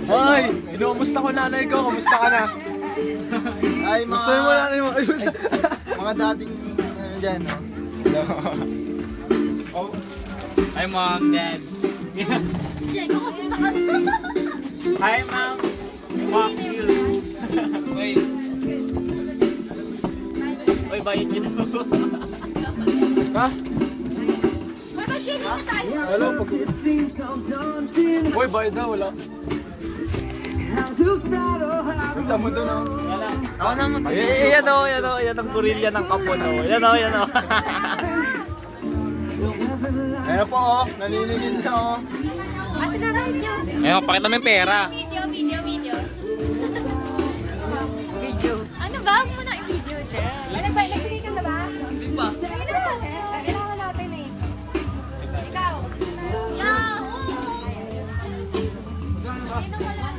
Ay, inumusta ko nanay ko. Kamusta ka na? Ay, Gusto mo nanay mo? mga dating dyan, no? Hi, Mom, Dad. Diego, kamusta ka na? Hi, Mom. Fuck you. Wait. Uy, bayad yun. Ha? Uy, mag-swimming na tayo. Hello, pag... Uy, bayad na, wala. Punta mo doon, oh. Ako na mag- Yan o, yan ang gorilla ng kapon o. Yan o. Ayan po, oh. Naniningin na, oh. Kasi na video. Ayun, pakita mo yung pera. Video. Ano ba? Huwag mo na i-video, Jel. Ano ba? Nagbigay ka na ba? Hindi pa. Kailangan natin eh. Ikaw. Yahoo! Sino ka lang?